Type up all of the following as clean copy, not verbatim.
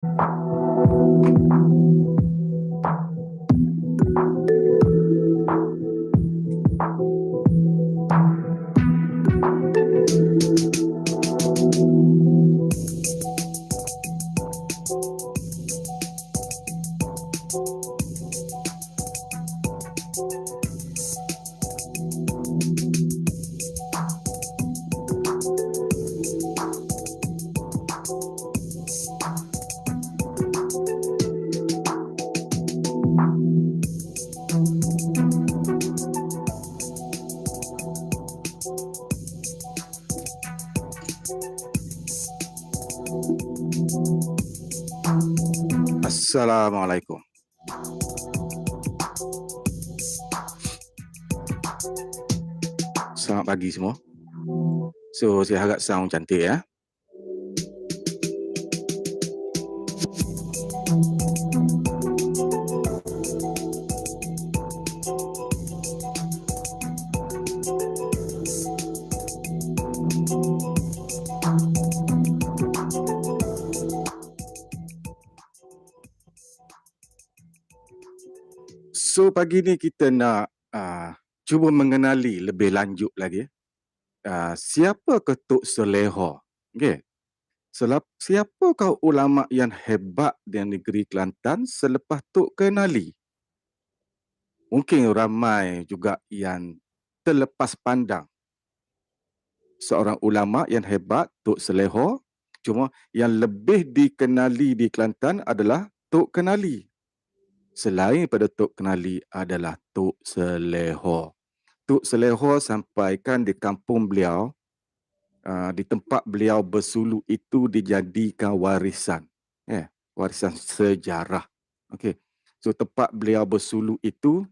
Assalamualaikum. Selamat pagi semua. So, saya harap sound cantik ya. So, pagi ni kita nak cuba mengenali lebih lanjut lagi siapa Tok Saleha. Okay. Siapakah ulama yang hebat di negeri Kelantan selepas Tok kenali? Mungkin ramai juga yang terlepas pandang seorang ulama yang hebat, Tok Saleha. Cuma yang lebih dikenali di Kelantan adalah Tok Kenali. Selain pada Tok Kenali adalah Tok Saleha. Tok Saleha sampaikan di kampung beliau, di tempat beliau bersuluk itu dijadikan warisan. Warisan sejarah. Okay. So tempat beliau bersuluk itu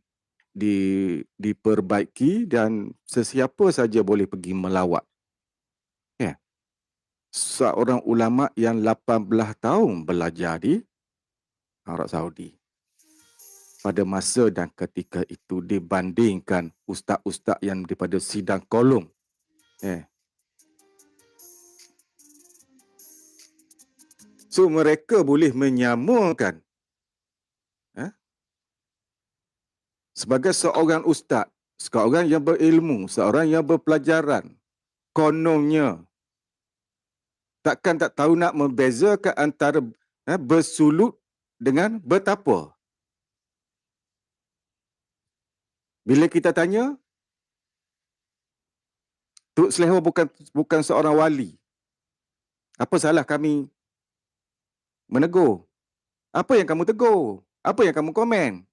diperbaiki dan sesiapa saja boleh pergi melawat. Seorang ulama yang 18 tahun belajar di Arab Saudi. Pada masa dan ketika itu dibandingkan ustaz-ustaz yang daripada Sidang Kolong. So mereka boleh menyamakan sebagai seorang ustaz, seorang yang berilmu, seorang yang berpelajaran. Kononnya takkan tak tahu nak membezakan antara bersulut dengan bertapa. Bila kita tanya, Tok Saleha bukan seorang wali. Apa salah kami menegur? Apa yang kamu tegur? Apa yang kamu komen?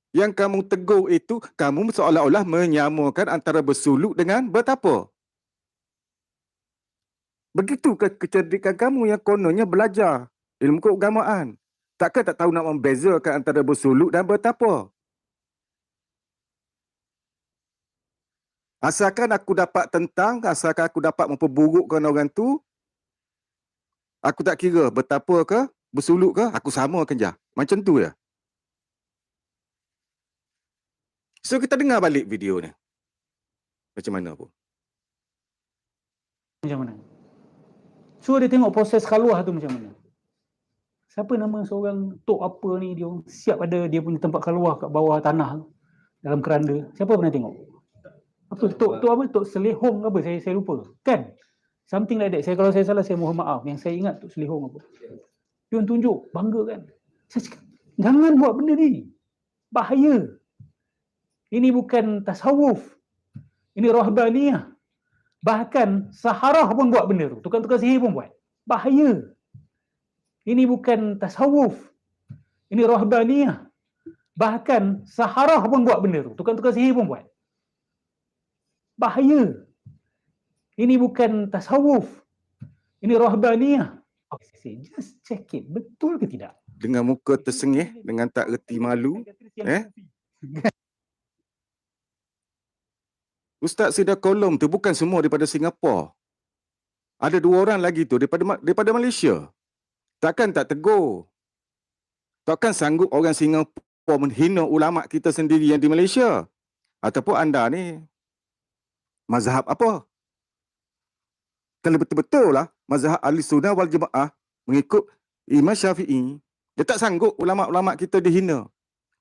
Yang kamu tegur itu, kamu seolah-olah menyamakan antara bersuluk dengan bertapa. Begitu kecerdikan kamu yang kononnya belajar ilmu keagamaan. Takkan tak tahu nak membezakan antara bersuluk dan bertapa. Asalkan aku dapat tentang, asalkan aku dapat memperburukkan orang tu, aku tak kira bertapa ke, bersuluk ke, aku samakan je. Macam tu ya. So kita dengar balik video ni. Macam mana pun. Macam mana? So dia tengok proses khaluah tu macam mana. Siapa nama seorang tok apa ni, dia siap ada dia punya tempat khaluah kat bawah tanah dalam keranda. Siapa pernah tengok? Apa tok apa? Tok Selehong apa? Saya lupa. Kan? Something like that. Kalau saya salah saya mohon maaf. Yang saya ingat Tok Selehong apa. Dia tunjuk bangga kan. Saya cakap, jangan buat benda ni. Bahaya. Ini bukan tasawuf. Ini rahbaniyah. Bahkan Saharah pun buat benda tu. Tukang-tukang sihir pun buat. Bahaya. Ini bukan tasawuf. Ini rahbaniyah. Bahkan Saharah pun buat benda tu. Tukang-tukang sihir pun buat. Bahaya. Ini bukan tasawuf. Ini rahbaniyah. Just check it. Betul ke tidak? Dengan muka tersengih, dengan tak reti malu. Ustaz Sidang Kolong tu bukan semua daripada Singapura. Ada 2 orang lagi tu daripada Malaysia. Takkan tak tegur. Takkan sanggup orang Singapura menghina ulama kita sendiri yang di Malaysia. Ataupun anda ni mazhab apa? Kalau betul-betul lah mazhab Ahli Sunnah wal Jamaah, Mengikut Imam Syafi'i, dia tak sanggup ulama-ulama kita dihina.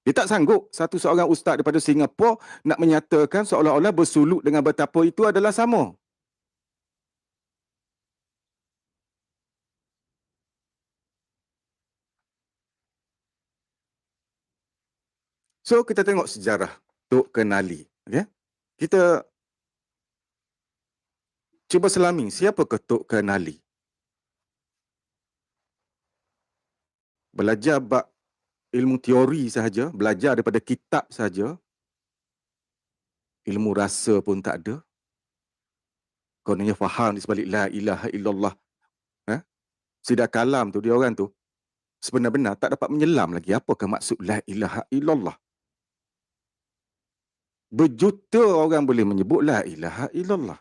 Dia tak sanggup satu seorang ustaz daripada Singapura nak menyatakan seolah-olah bersuluk dengan betapa itu adalah sama. So kita tengok sejarah Tok Kenali. Okay? Kita cuba selami siapakah Tok Kenali. Belajar bab ilmu teori sahaja, belajar daripada kitab sahaja, ilmu rasa pun tak ada. Kononnya faham di sebalik la ilaha illallah. Sidak kalam tu, dia orang tu sebenar-benar tak dapat menyelam lagi apakah maksud la ilaha illallah. Berjuta orang boleh menyebut la ilaha illallah.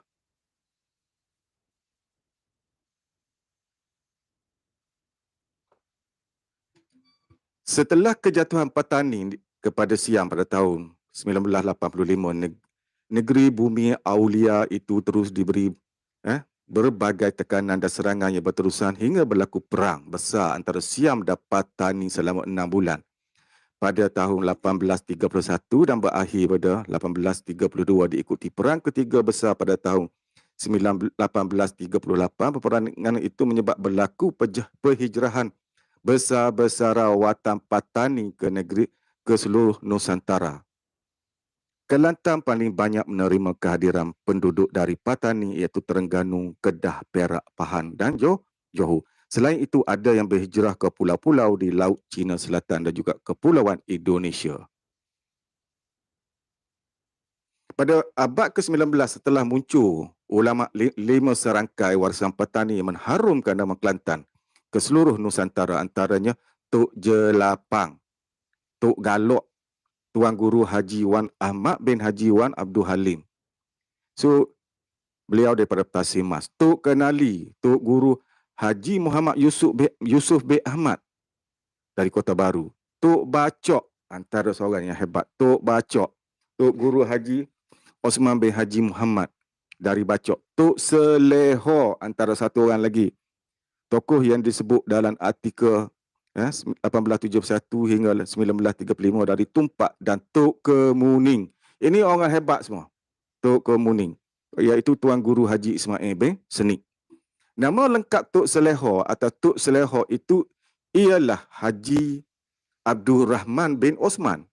Setelah kejatuhan Patani kepada Siam pada tahun 1985, negeri bumi Aulia itu terus diberi berbagai tekanan dan serangan yang berterusan hingga berlaku perang besar antara Siam dan Patani selama 6 bulan pada tahun 1831 dan berakhir pada 1832, diikuti perang ketiga besar pada tahun 1838. Peperangan itu menyebab berlaku perhijrahan besar-besaran watan Patani ke seluruh Nusantara. Kelantan paling banyak menerima kehadiran penduduk dari Patani iaitu Terengganu, Kedah, Perak, Pahang dan Johor. Selain itu ada yang berhijrah ke pulau-pulau di Laut Cina Selatan dan juga kepulauan Indonesia. Pada abad ke-19 setelah muncul ulama 5 serangkai warisan Patani yang mengharumkan nama Kelantan ke seluruh Nusantara, antaranya Tok Jelapang, Tok Galok, Tuan Guru Haji Wan Ahmad bin Haji Wan Abdul Halim. So, beliau daripada Tasik Mas. Tok Kenali, Tok Guru Haji Muhammad Yusuf bin Ahmad dari Kota Baru. Tok Bacok, antara seorang yang hebat. Tok Bacok, Tok Guru Haji Osman bin Haji Muhammad dari Bacok. Tok Seleho, antara satu orang lagi. Tokoh yang disebut dalam artikel 1871 hingga 1935 dari Tumpak, dan Tok Kemuning. Ini orang hebat semua. Tok Kemuning, iaitu Tuan Guru Haji Ismail bin Senik. Nama lengkap Tok Seleho atau Tok Seleho itu ialah Haji Abdul Rahman bin Osman.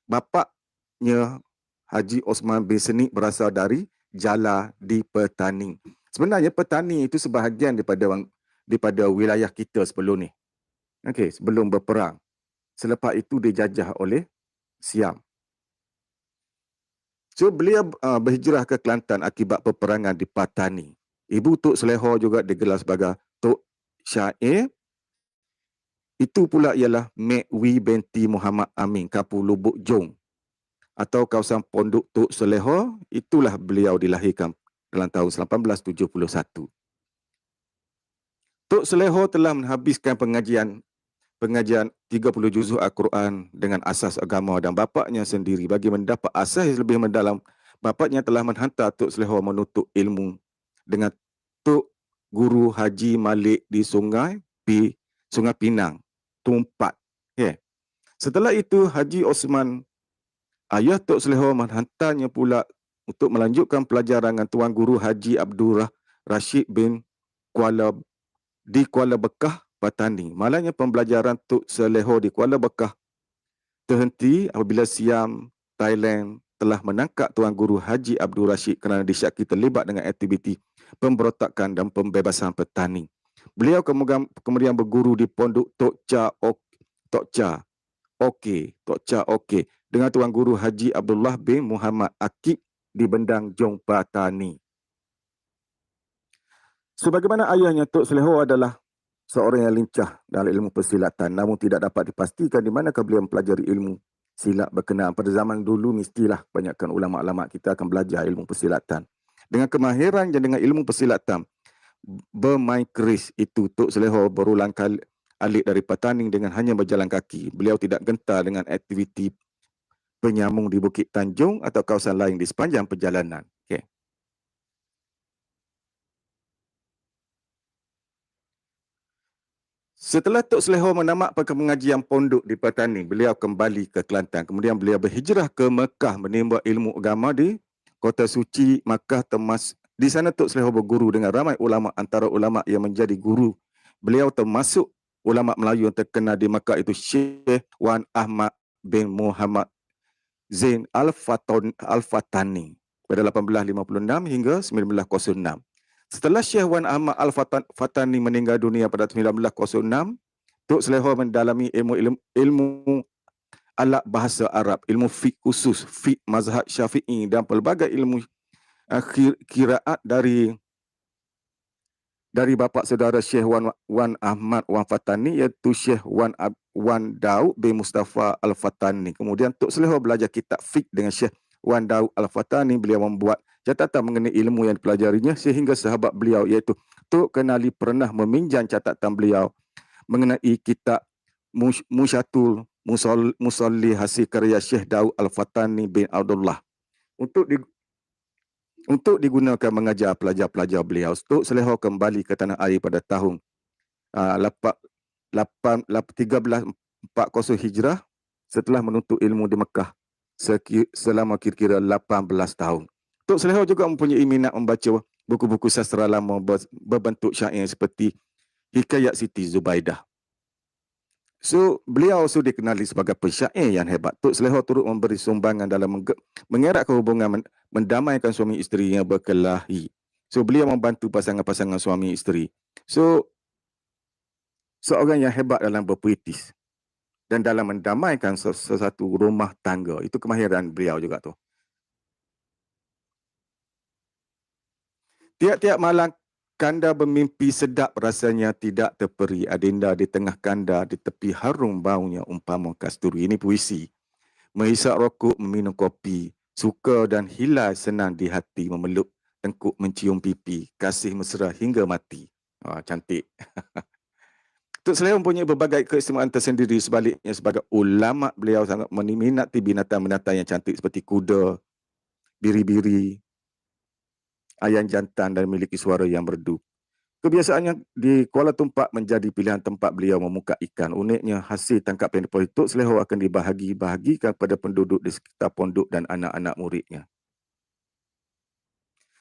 Bapaknya Haji Osman bin Senik berasal dari Jala di Petaning. Sebenarnya Petaning itu sebahagian daripada wilayah kita sebelum ni. Okey, sebelum berperang. Selepas itu dijajah oleh Siam. So beliau berhijrah ke Kelantan akibat peperangan di Patani. Ibu Tok Seleho juga digelar sebagai Tok Syair. Itu pula ialah Mek Wi binti Muhammad Amin, Kapu Lubuk Jong atau kawasan Pondok Tok Seleho. Itulah beliau dilahirkan dalam tahun 1871. Tok Seleho telah menghabiskan pengajian 30 juzuk Al-Quran dengan asas agama, dan bapaknya sendiri bagi mendapat asas yang lebih mendalam, bapaknya telah menghantar Tok Seleho menuntut ilmu dengan Tok Guru Haji Malik di Sungai Pinang, Tumpat. Okay. Setelah itu Haji Osman, ayah Tok Seleho, menghantarnya pula untuk melanjutkan pelajaran dengan Tuan Guru Haji Abdul Rashid bin Kuala Bekah, Patani. Malangnya pembelajaran Tok Seleho di Kuala Bekah terhenti apabila Siam, Thailand telah menangkap Tuan Guru Haji Abdul Rashid kerana disyaki terlibat dengan aktiviti pemberontakan dan pembebasan petani. Beliau kemudian berguru di Pondok Tok Cha Okey dengan Tuan Guru Haji Abdullah bin Muhammad Akib di Bendang Jong, Patani. Sebagaimana ayahnya, Tok Seleho adalah seorang yang lincah dalam ilmu persilatan, namun tidak dapat dipastikan di manakah beliau mempelajari ilmu silat berkenaan. Pada zaman dulu mestilah banyakkan ulama-ulama kita akan belajar ilmu persilatan. Dengan kemahiran dan dengan ilmu persilatan bermain keris itu, Tok Seleho berulang kali alik dari Patani dengan hanya berjalan kaki. Beliau tidak gentar dengan aktiviti penyambung di Bukit Tanjung atau kawasan lain di sepanjang perjalanan. Okay. Setelah Tok Seleho menamatkan pengajian pondok di Patani, beliau kembali ke Kelantan. Kemudian beliau berhijrah ke Mekah menimba ilmu agama di kota suci Makkah. Di sana Tok Seleho berguru dengan ramai ulama. Antara ulama yang menjadi guru beliau termasuk ulama Melayu yang terkenal di Makkah itu Syekh Wan Ahmad bin Muhammad Zain Al-Fatani pada 1856 hingga 1906. Setelah Syekh Wan Ahmad Al-Fatani meninggal dunia pada 1906, Tok Seleho mendalami ilmu alat bahasa Arab, ilmu fiqh khusus, fiqh mazhab Syafi'i dan pelbagai ilmu qiraat dari bapa saudara Syekh Wan Ahmad Wan Fatani, iaitu Syekh Wan Daud bin Mustafa Al-Fatani. Kemudian Tok Seleho belajar kitab fiqh dengan Syekh Wan Daud Al-Fatani. Beliau membuat catatan mengenai ilmu yang dipelajarinya sehingga sahabat beliau iaitu Tok Kenali pernah meminjam catatan beliau mengenai kitab Musyatul Musalli hasil karya Syekh Daud Al-Fatani bin Abdullah untuk digunakan mengajar pelajar-pelajar beliau. Tok Seleho kembali ke tanah air pada tahun 1340 Hijrah setelah menuntut ilmu di Mekah selama kira-kira 18 tahun. Tok Seleho juga mempunyai minat membaca buku-buku sastra lama berbentuk syair seperti Hikayat Siti Zubaidah. So, beliau sudah dikenali sebagai pensyair yang hebat. Tok Seleho turut memberi sumbangan dalam mengeratkan hubungan mendamaikan suami isteri yang berkelahi. So, beliau membantu pasangan-pasangan suami isteri. So, seorang yang hebat dalam berpuitis dan dalam mendamaikan sesuatu rumah tangga. Itu kemahiran beliau juga tu. Tiap-tiap malam Kanda bermimpi sedap rasanya tidak terperi. Adinda di tengah kanda, di tepi harum baunya umpama kasturi. Ini puisi. Menghisap rokok, meminum kopi, suka dan hilai senang di hati, memeluk tengkuk mencium pipi, kasih mesra hingga mati. Cantik. Tok Seleho mempunyai berbagai keistimewaan tersendiri. Sebaliknya, sebagai ulama, beliau sangat meminati binatang-binatang yang cantik seperti kuda, biri-biri, ayam jantan dan memiliki suara yang merdu. Kebiasaannya di Kuala Tumpak menjadi pilihan tempat beliau memukak ikan. Uniknya, hasil tangkapan dari Tok Seleho akan dibahagi-bahagikan pada penduduk di sekitar pondok dan anak-anak muridnya.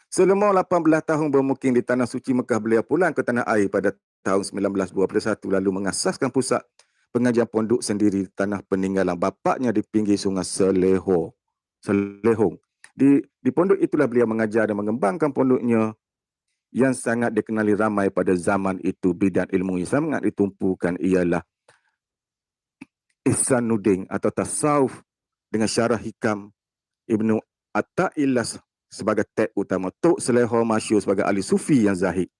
Selama 18 tahun bermukim di Tanah Suci Mekah, beliau pulang ke tanah air pada tahun 1921 lalu mengasaskan pusat pengajian pondok sendiri di tanah peninggalan bapaknya di pinggir sungai Selehong. Di pondok itulah beliau mengajar dan mengembangkan pondoknya yang sangat dikenali ramai pada zaman itu. Bidang ilmu yang sangat ditumpukan ialah Ihsanuddin atau tasawuf dengan syarah hikam Ibnu Atta'illah sebagai teks utama. Tok Seleho masyhur sebagai ahli sufi yang zahid.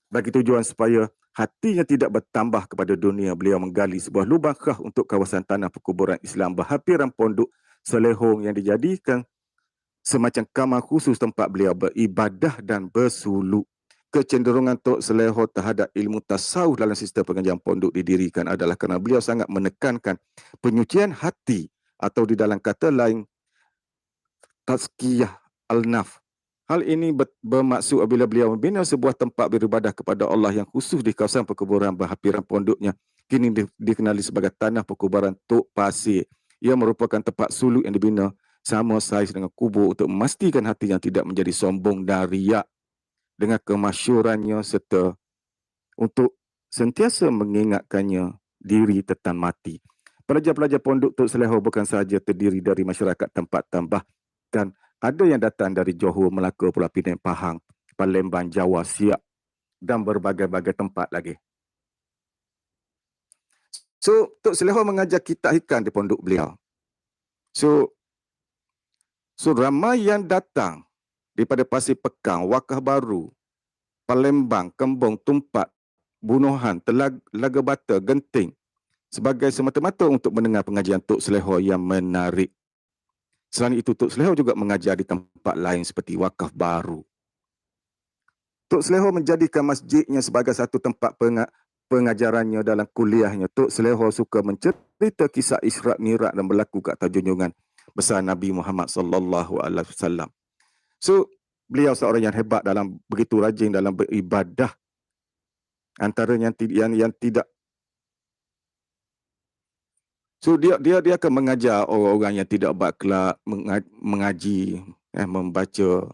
Bagi tujuan supaya hatinya tidak bertambah kepada dunia, beliau menggali sebuah lubang khas untuk kawasan tanah perkuburan Islam berhampiran pondok Selehong yang dijadikan semacam kamar khusus tempat beliau beribadah dan bersuluk. Kecenderungan Tok Seleho terhadap ilmu tasawuf dalam sistem pengajian pondok didirikan adalah kerana beliau sangat menekankan penyucian hati atau di dalam kata lain tazkiyah al-nafs. Hal ini bermaksud apabila beliau membina sebuah tempat beribadah kepada Allah yang khusus di kawasan perkuburan berhampiran pondoknya, kini dikenali sebagai tanah perkuburan Tok Pasir. Ia merupakan tempat suluk yang dibina sama saiz dengan kubur untuk memastikan hati yang tidak menjadi sombong dan riak dengan kemasyurannya serta untuk sentiasa mengingatkannya diri tentang mati. Pelajar-pelajar pondok Tok Seleho bukan sahaja terdiri dari masyarakat tempat bahkan ada yang datang dari Johor, Melaka, Pulau Pinang, Pahang, Palembang, Jawa, Siak dan berbagai-bagai tempat lagi. So, Tok Seleho mengajar kitab hikam di pondok beliau. So ramai yang datang daripada Pasir Pekang, Wakah Baru, Palembang, Kembong, Tumpat, Bunohan, Telaga Bata, Genting sebagai semata-mata untuk mendengar pengajian Tok Seleho yang menarik. Selain itu, Tok Seleho juga mengajar di tempat lain seperti Wakaf Baru. Tok Seleho menjadikan masjidnya sebagai satu tempat pengajarannya dalam kuliahnya. Tok Seleho suka mencerita kisah Isra' Mi'raj dan berlaku ke atas junjungan besar Nabi Muhammad sallallahu alaihi wasallam. So, beliau seorang yang hebat dalam begitu rajin dalam beribadah. Antara yang tidak So dia akan mengajar orang-orang yang tidak berakhlak mengaji, membaca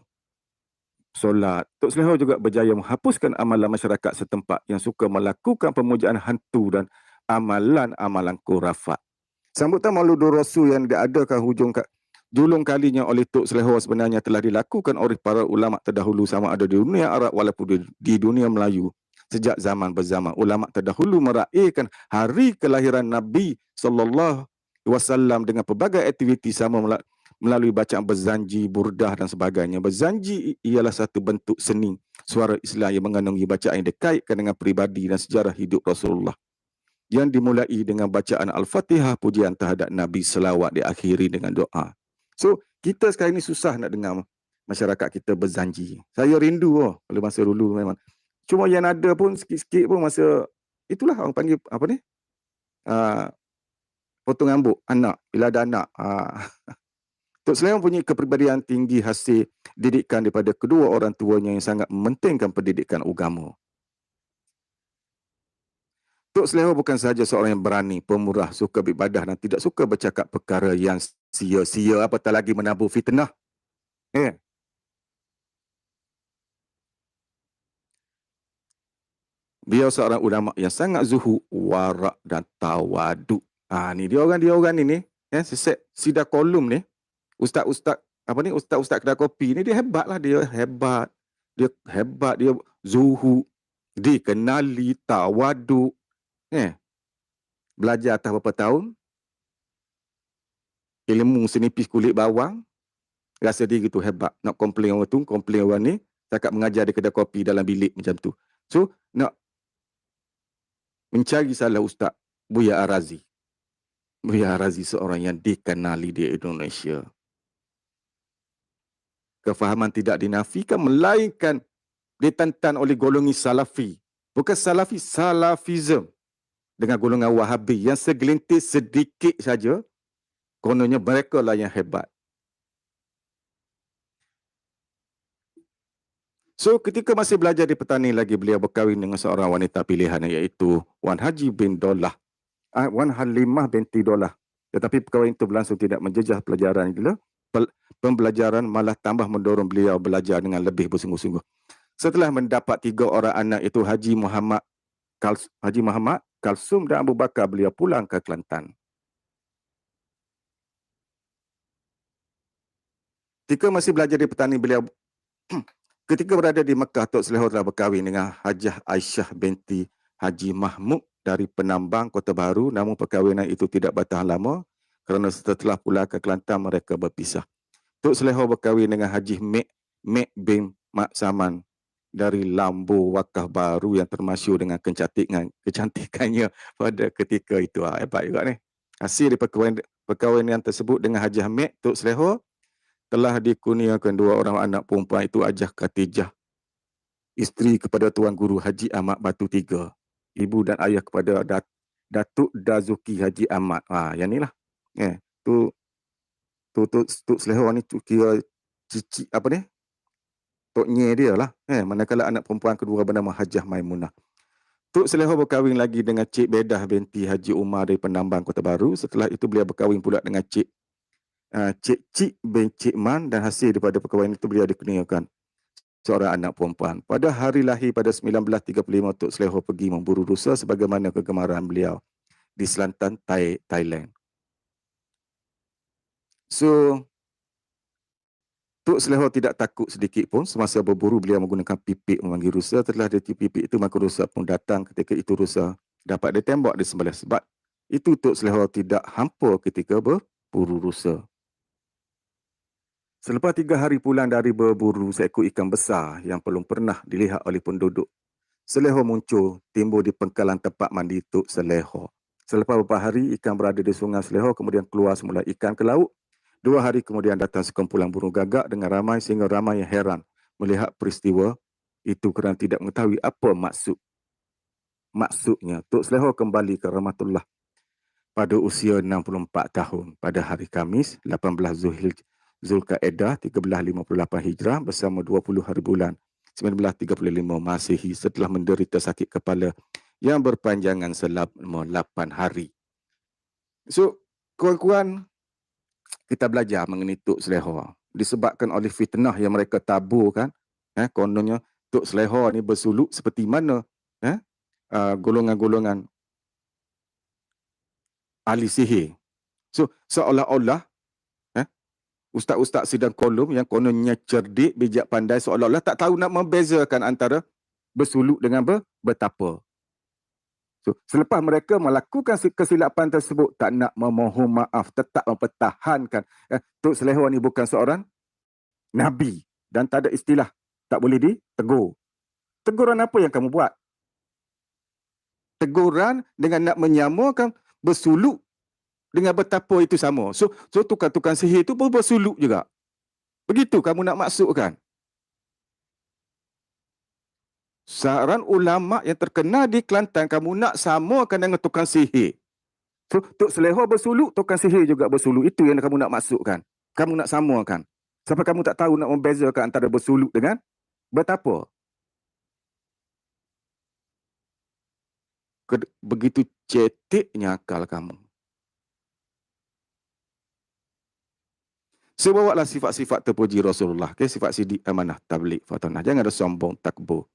solat. Tok Selehor juga berjaya menghapuskan amalan masyarakat setempat yang suka melakukan pemujaan hantu dan amalan-amalan khurafat. Sambutan Maulud Rasul yang diadakan julung kalinya oleh Tok Selehor sebenarnya telah dilakukan oleh para ulama terdahulu sama ada di dunia Arab walaupun di dunia Melayu. Sejak zaman berzaman, ulama terdahulu meraihkan hari kelahiran Nabi SAW dengan pelbagai aktiviti sama melalui bacaan berzanji, burdah dan sebagainya. Berzanji ialah satu bentuk seni suara Islam yang mengandungi bacaan yang dikaitkan dengan peribadi dan sejarah hidup Rasulullah, yang dimulai dengan bacaan Al-Fatihah, pujian terhadap Nabi, selawat diakhiri dengan doa. So, kita sekarang ni susah nak dengar masyarakat kita berzanji. Saya rindu kalau masa dulu memang. Cuma yang ada pun sikit-sikit pun masa, itulah orang panggil apa ni? Potong rambut anak, bila ada anak. Tok Selehor punya kepribadian tinggi hasil didikan daripada kedua orang tuanya yang sangat mementingkan pendidikan agama. Tok Selehor bukan sahaja seorang yang berani, pemurah, suka beribadah dan tidak suka bercakap perkara yang sia-sia, apatah lagi menabur fitnah. Beliau seorang ulama yang sangat zuhud, warak dan tawaduk. Ni dia orang ni, sida kolum ni, ustaz-ustaz kedai kopi ni, dia hebat lah, dia hebat, dia zuhud, dikenali, tawaduk. Belajar atas berapa tahun, ilmu senipis kulit bawang, rasa diri tu hebat. Nak komplain orang tu, komplain orang ni, cakap mengajar di kedai kopi dalam bilik macam tu. So, nak mencari salah Ustaz Buya Arazi. Buya Arazi seorang yang dikenali di Indonesia. Kefahaman tidak dinafikan, melainkan ditentang oleh golongan Salafi. Bukan Salafi, Salafism. Dengan golongan Wahabi yang segelintir sedikit saja, kononnya mereka lah yang hebat. So, ketika masih belajar di petani lagi, beliau berkahwin dengan seorang wanita pilihan, iaitu Wan Haji bin Dollah, Wan Halimah binti Dollah. Tetapi perkahwinan itu berlangsung tidak menjejah pelajaran itu. Pembelajaran malah tambah mendorong beliau belajar dengan lebih bersungguh-sungguh. Setelah mendapat 3 orang anak, itu Haji Muhammad, Kalsum dan Abu Bakar, beliau pulang ke Kelantan. Ketika masih belajar di petani, beliau ketika berada di Mekah, Tok Selehor telah berkahwin dengan Hajah Aisyah binti Haji Mahmud dari Penambang, Kota Baru. Namun perkahwinan itu tidak bertahan lama kerana setelah pulang ke Kelantan mereka berpisah. Tok Selehor berkahwin dengan Haji Mek bin Mak Saman dari Lambu, Wakaf Baru, yang termasyhur dengan kecantikannya pada ketika itu. Hebat juga ni. Hasil perkahwinan tersebut dengan Haji Mek, Tok Selehor telah dikurniakan 2 orang anak perempuan, itu Hajah Khatijah, isteri kepada Tuan Guru Haji Ahmad Batu Tiga, ibu dan ayah kepada Datuk Dazuki Haji Ahmad. Yang ni lah. Tok Selehor ni kira cici apa ni? Toknya dia lah. Manakala anak perempuan kedua bernama Hajah Maimunah. Tok Selehor berkahwin lagi dengan Cik Bedah binti Haji Umar dari Penambang, Kota Baru. Setelah itu beliau berkahwin pula dengan Cik Cik bin Cik Man, dan hasil daripada perkahwinan itu beliau dikurniakan seorang anak perempuan. Pada hari lahir pada 1935, Tok Selehor pergi memburu rusa sebagaimana kegemaran beliau di selatan Thailand. So, Tok Selehor tidak takut sedikit pun. Semasa berburu, beliau menggunakan pipik memanggil rusa. Setelah dia tiup pipik itu, maka rusa pun datang. Ketika itu rusa dapat ditembak di sebelah. Sebab itu Tok Selehor tidak hampa ketika berburu rusa. Selepas 3 hari pulang dari berburu seekor ikan besar yang belum pernah dilihat oleh penduduk, Selehor muncul, timbul di pengkalan tempat mandi Tok Selehor. Selepas beberapa hari, ikan berada di sungai Selehor, kemudian keluar semula ikan ke laut. 2 hari kemudian datang sekumpulan burung gagak dengan ramai, sehingga ramai yang heran melihat peristiwa itu kerana tidak mengetahui apa maksudnya. Tok Selehor kembali ke Rahmatullah pada usia 64 tahun pada hari Khamis 18 Zulkaedah 1358 Hijrah bersama 20 hari bulan 1935 Masihi, setelah menderita sakit kepala yang berpanjangan selama 8 hari. So, Kawan-kawan, kita belajar mengenai Tok Seleha. Disebabkan oleh fitnah yang mereka taburkan, kononnya Tok Seleha ni bersuluk seperti mana golongan-golongan ahli sihir. So, seolah-olah ustaz-ustaz sidang kolom yang kononnya cerdik, bijak pandai, seolah-olah tak tahu nak membezakan antara bersuluk dengan bertapa. So, selepas mereka melakukan kesilapan tersebut, tak nak memohon maaf, tetap mempertahankan Tok Seleha ni bukan seorang Nabi dan tak ada istilah tak boleh ditegur. Teguran apa yang kamu buat? Teguran dengan nak menyamakan bersuluk dengan betapa itu sama. So tukang-tukang sihir itu pun bersuluk juga. Begitu kamu nak maksudkan. Saran ulama yang terkenal di Kelantan, kamu nak samakan dengan tukang sihir. So Tok Seleha bersuluk, tukang sihir juga bersuluk. Itu yang kamu nak maksudkan. Kamu nak samakan. Sampai kamu tak tahu nak membezakan antara bersuluk dengan betapa. Begitu ceteknya akal kamu. Sebawalah sifat-sifat terpuji Rasulullah, sifat sidik, amanah, tabligh, fatanah. Jangan ada sombong, takbur,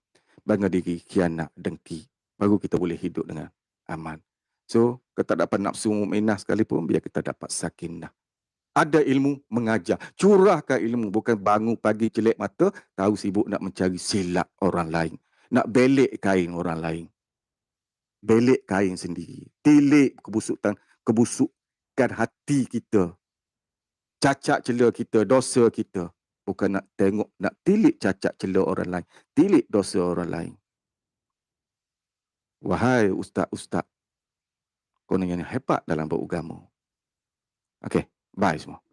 bangga diri, khianat, dengki. Baru kita boleh hidup dengan aman. So, kita dapat nafsu mu'minah sekalipun, biar kita dapat sakinah. Ada ilmu, mengajar. Curahkan ilmu, bukan bangun pagi celek mata, tahu sibuk nak mencari silap orang lain. Nak belik kain orang lain. Belik kain sendiri. Tilik kebusukan hati kita. Cacat cela kita, dosa kita. Bukan nak tengok, nak tilik cacat cela orang lain. Tilik dosa orang lain. Wahai ustaz-ustaz, konon yang hebat dalam beragama. Okey, bye semua.